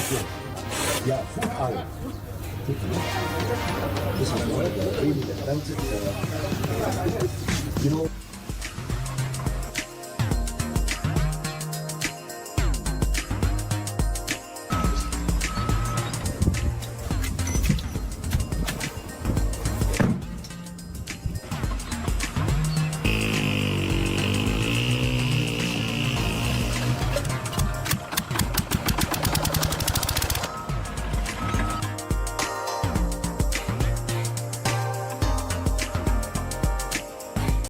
Ja, Food Eye. This is one of the really expensive, you know,